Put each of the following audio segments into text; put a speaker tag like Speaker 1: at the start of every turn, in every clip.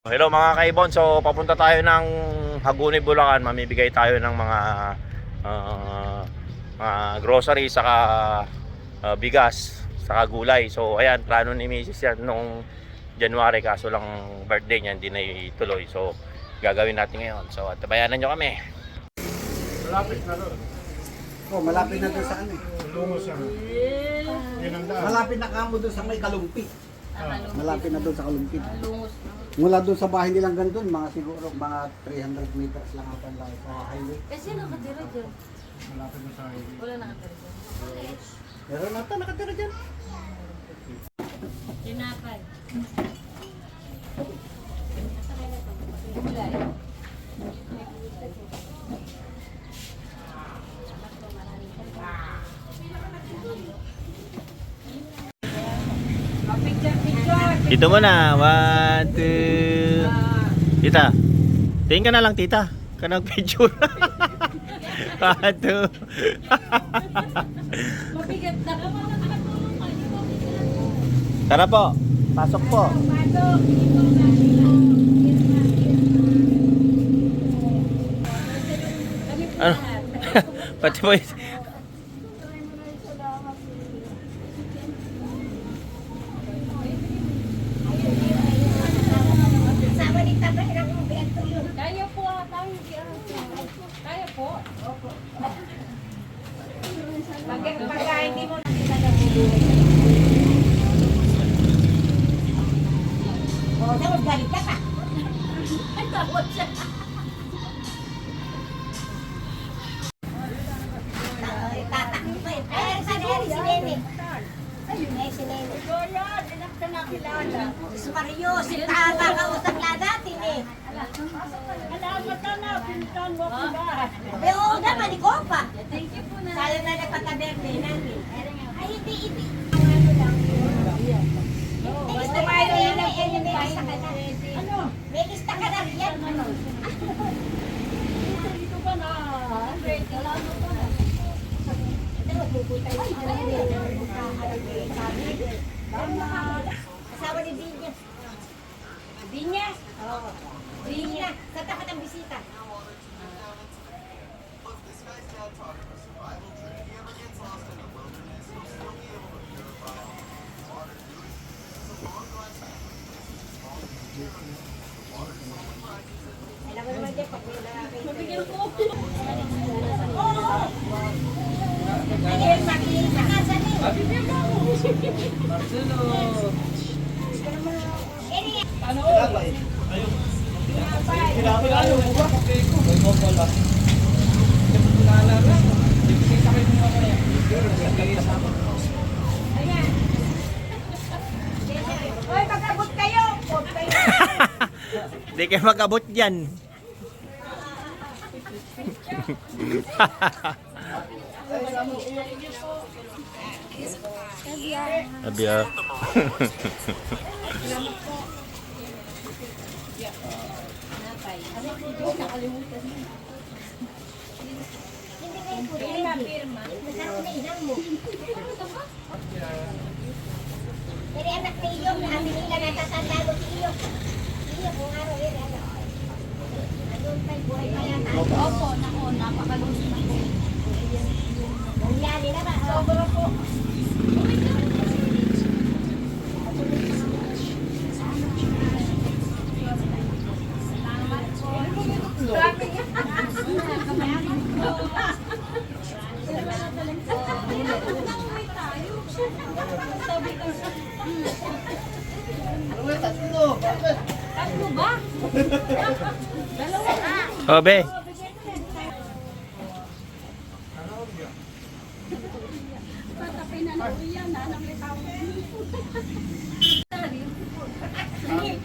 Speaker 1: Hello mga kaibon, so papunta tayo ng Hagonoy, Bulacan. Mamibigay tayo ng uh, mga grocery saka bigas saka gulay. So ayan, plano ni Mrs. yan noong January, kaso lang birthday niya hindi na ituloy. So gagawin natin ngayon. So tabayanan nyo kami.
Speaker 2: Malapit na doon.
Speaker 3: Oh, malapit na doon sa ano eh.
Speaker 2: Lungos yan. Yan ang daan.
Speaker 3: Malapit na kamo doon sa may Kalumpi. Malapit na doon sa Kalumpi.
Speaker 4: Lungos.
Speaker 3: Mula doon sa bahay nilang ganito, mga siguro mga 300 meters lang ata lang sa highway.
Speaker 4: Kasi nakatira dyan.
Speaker 2: Malapit na sa highway.
Speaker 4: Wala nakatira dyan.
Speaker 3: Pero nata nakatira dyan.
Speaker 4: Tinapay. Gulay.
Speaker 1: Dito muna, 1, 2. Tita, tingin ka na lang tita. Kanang picture. 1, 2.
Speaker 4: Mabigat na ka. Mga nakatulong kayo.
Speaker 1: Tara po, pasok po. Ano? Pati po
Speaker 4: Kaya po, tayo. Kaya po. Pagka hindi mo
Speaker 5: Oh, dapat galit ka pa.
Speaker 4: takot siya.
Speaker 5: Tatakbo pa eh. Ay, si Nene. Ay, si Nene.
Speaker 4: Yan, inak ka nakilala.
Speaker 5: Si Mario, si Tata, kausap lang natin eh.
Speaker 4: Alamat na, pinsan mo ko lahat.
Speaker 5: Pero oo naman, ikaw pa.
Speaker 4: Thank you po na.
Speaker 5: Sayang na nagpataberde namin. Ay, hindi. May lista ka na yan. May lista ka na.
Speaker 4: Ano?
Speaker 5: May lista ka na yan.
Speaker 4: Dito ka na. Salamat po na.
Speaker 5: Ito, magpupunta yung asawa ni Binya. Binya? Oo. Binya. Sa tapat ang bisita. Alam mo naman dyan, pag may lalaki.
Speaker 4: Mabigyan po.
Speaker 5: Oo! Ayun, sabihin sa kasa ni. Ini. Ayan. Hoy, mag-abot kayo. Huwag kayo.
Speaker 1: Hindi kayo mag-abot dyan. Sabi ah.
Speaker 5: Hindi kayo po rin. Masarap na inang mo. Pero anak ni Iyong, namin nila natatanda mo si Iyong. Iyong, kung araw yun, ano. Andun pa'y buhay pa yata.
Speaker 4: Opo, nako, napakalusin na po.
Speaker 5: Ang yali na ba? Sobra po.
Speaker 4: Tatlo ba? Dalawa na.
Speaker 1: Obe.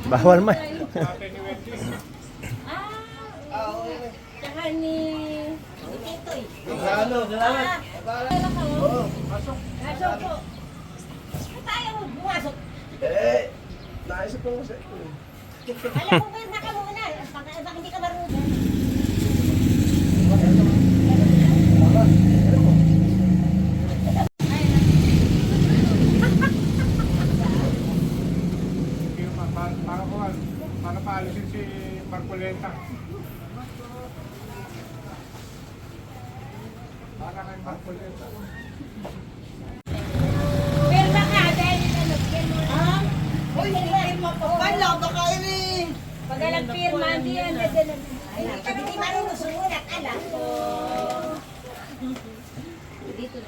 Speaker 1: Bawal man.
Speaker 2: Ate ni Wendy.
Speaker 4: Tsaka ni...
Speaker 5: Titoy.
Speaker 3: Salamat.
Speaker 5: Pasok po. Ba't tayo bumasok?
Speaker 3: Naisip ko sa ito.
Speaker 5: Alam mo ba, naka muna. Baka hindi ka marunong.
Speaker 2: Para paalis kasi si Marcoleta. Para kay Marcoleta.
Speaker 5: Pirma ka, dahil ano, bigyan mo.
Speaker 6: Uy, pirma pa pala, baka ini.
Speaker 5: Pag alam pirma, hindi yan. Hindi marunong sumulat, alam. Dito.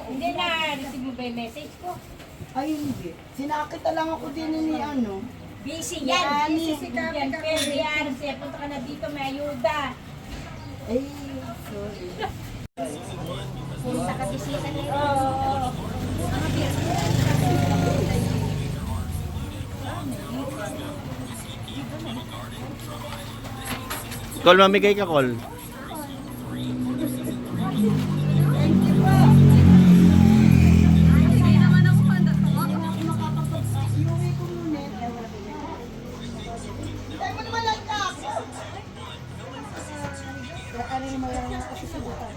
Speaker 5: Hindi na, receive mo ba yung message ko?
Speaker 6: Ay, hindi. Sinakita lang ako din ni ano.
Speaker 5: Busy yan. Busy si Kapit. Pwede yan. Siya, punta ka na dito, may ayuda.
Speaker 6: Ay, sorry.
Speaker 5: Punta ka bisita nila.
Speaker 1: Call, mamigay ka, call.
Speaker 6: Iuwi ko muna. Tayo mo naman lang ka. Ano naman lang kasi sa bukan.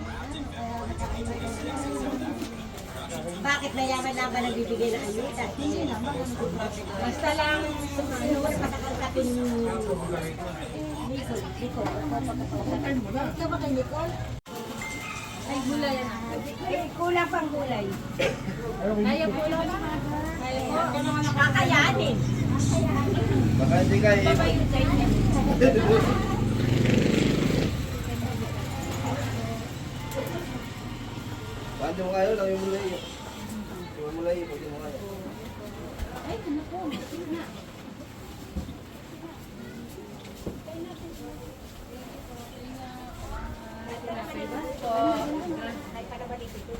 Speaker 5: Bakit mayaman lang ba nagbibigay ng ayuda? Hindi naman. Basta lang, patakalkapin Nicole. Ito ba kay Nicole? Ay, gulay yan. Kulang pang gulay. Kaya po lang. Kaya po. Kakayanin.
Speaker 3: Baka hindi ka
Speaker 5: Babayot sa inyo.
Speaker 3: Paano mo kayo? Lagi mo lang yun. Iwan mo lang yun. Pati mo kayo.
Speaker 5: Ay, ano po? Na. Ay, para balik ito.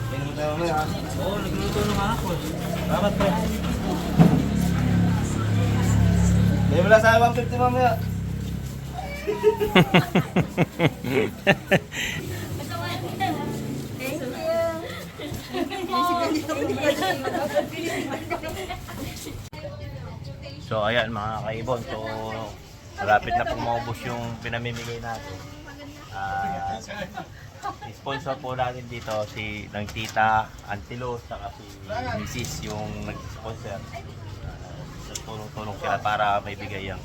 Speaker 3: Tingnan mo tayo mamaya.
Speaker 1: Oo, nagluto ng ako. Bakit ba?
Speaker 3: Hindi mo lang sa 150 mamaya.
Speaker 1: So ayan mga kaibon, so malapit na pong maubos yung pinamimigay natin. Sponsor po natin dito si ng Tita Antilo saka si Mrs. yung nag-sponsor. Tulong-tulong sila para maibigay yung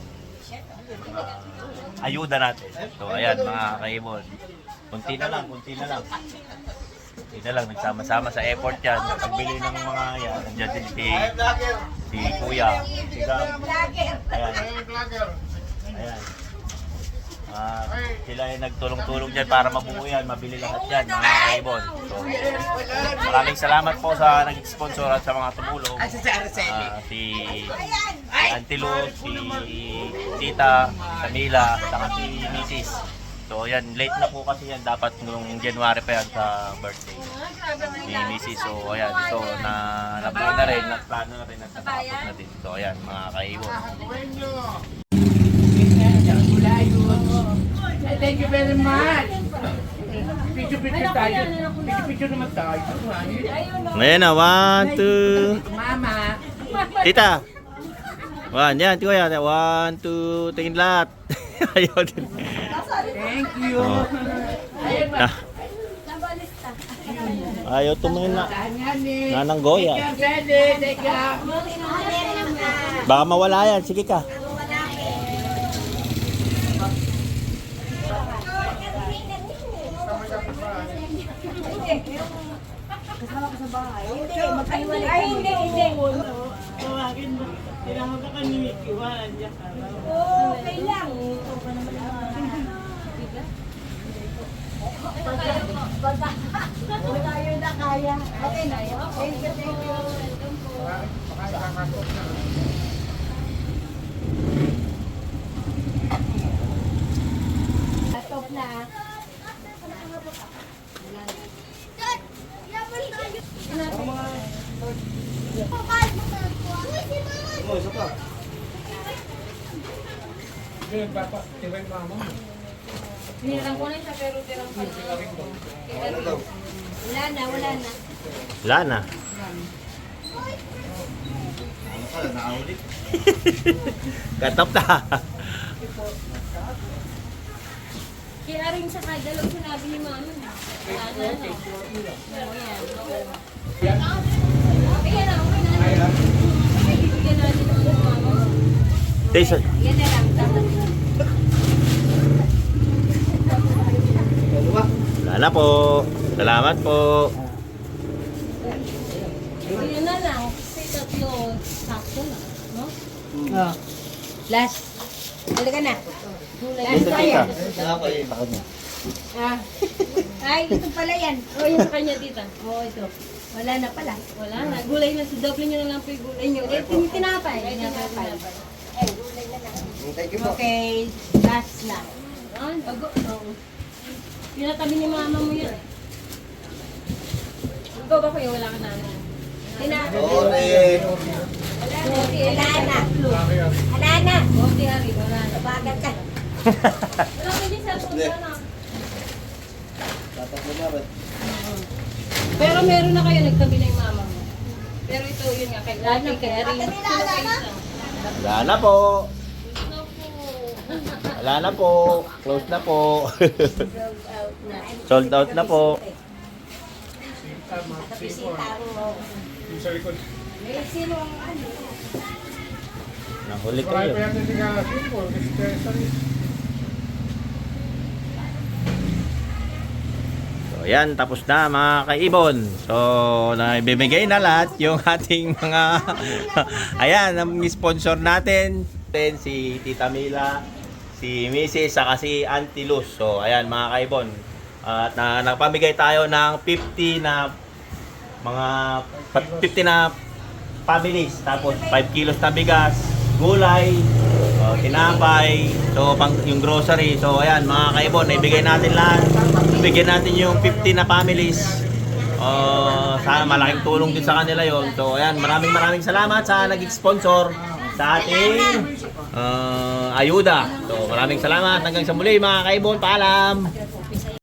Speaker 1: ayuda natin. So ayan mga kaibon, kunti na lang. Hindi na lang, nagsama-sama sa effort yan. Pagbili ng mga yan, nandiyan din si Kuya. Ayan. Sila ay nagtulong-tulong dyan para mabuo yan, mabili lahat yan, mga kaibon. So, maraming salamat po sa nag-sponsor at sa mga tumulong. Si Auntie Luz, si Tita, Camila, saka si Mrs. So yan, late na po kasi yan, dapat nung January pa yan sa birthday ni Mrs. So ayan, so nabuo na rin, nagplano na rin, nagtatapos na din. So ayan, mga kaibon.
Speaker 7: Thank you very much. Picture tayo. Picture naman tayo.
Speaker 1: Ngayon na, 1, 2.
Speaker 7: Mama.
Speaker 1: Tita! 1, yan, kuya. 1, 2, tingin lahat. Ayaw din.
Speaker 7: Thank you.
Speaker 1: Ayaw tumingin na.
Speaker 7: Tangan
Speaker 1: Nanang Goya.
Speaker 7: Pwede, teka.
Speaker 1: Baka mawala yan, sige ka.
Speaker 6: Kasama ko sa bahay.
Speaker 5: Hindi, magkaiwalay. Ay, hindi.
Speaker 7: Tawagin mo. Kailangan ka kaninikiwan.
Speaker 5: Okay lang.
Speaker 6: Tayo na kaya. Okay na yun. Thank you.
Speaker 2: Baka ikakatok na.
Speaker 5: Stop na.
Speaker 3: Oh, isa pa.
Speaker 2: Hindi, nagpapakita yung mama mo.
Speaker 5: Hinirang ko na siya pero tirang pa
Speaker 3: Ano daw?
Speaker 5: Wala na.
Speaker 1: Wala na. Katap na.
Speaker 5: Kaya rin sa kadalaw sinabi ni mama. Wala na, no? Ayan. Ayan na, okay na. Bibigyan natin ng mama.
Speaker 1: Taste.
Speaker 5: Yan na lang.
Speaker 1: Wala na po. Salamat po.
Speaker 5: Yun na lang. Kasi tatlo, sakto na. No? Last. Halika na. Last tayo. Ah. Ay, ito pala yan. O, yung sa kanya, tita. Oo, ito. Wala na pala. Wala na. Gulay na. Doble nyo na lang po yung gulay nyo. Eh, tinapay. Tinapay. Ay, gulay na lang. Okay. Last na. Oo. Pinatabi ni mama mo yan. Ikaw ba kuya? Wala ka na. Tinapay. Wala na. Wala na. Okay, Ari. Wala na. Bagat ka. Wala ka dyan sa punta na. Pero meron na kayo nagtabi na yung mama mo. Pero ito yun nga, kay Lani, kay Ari.
Speaker 1: Wala na po. Wala na po. Close na po. Sold out na po.
Speaker 2: Yung sa likod.
Speaker 1: Nahuli
Speaker 2: Marami
Speaker 1: kayo.
Speaker 2: pa yan din nga simple. Accessories.
Speaker 1: So, ayan, tapos na mga kaibon. So, naibibigay na lahat yung ating mga ayan, ang sponsor natin. Si Tita Mila, si Mrs. saka si Auntie Luz. So, ayan mga kaibon. At nagpamigay tayo ng 50 na mga 50 na families. Tapos 5 kilos na bigas, gulay, tinapay, so pang yung grocery. So ayan mga kaibon, ibigay natin lahat. Bigyan natin yung 50 na families. Sana malaking tulong din sa kanila yon. So ayan, maraming salamat sa nag-sponsor sa ating ayuda. So maraming salamat. Hanggang sa muli mga kaibon. Paalam.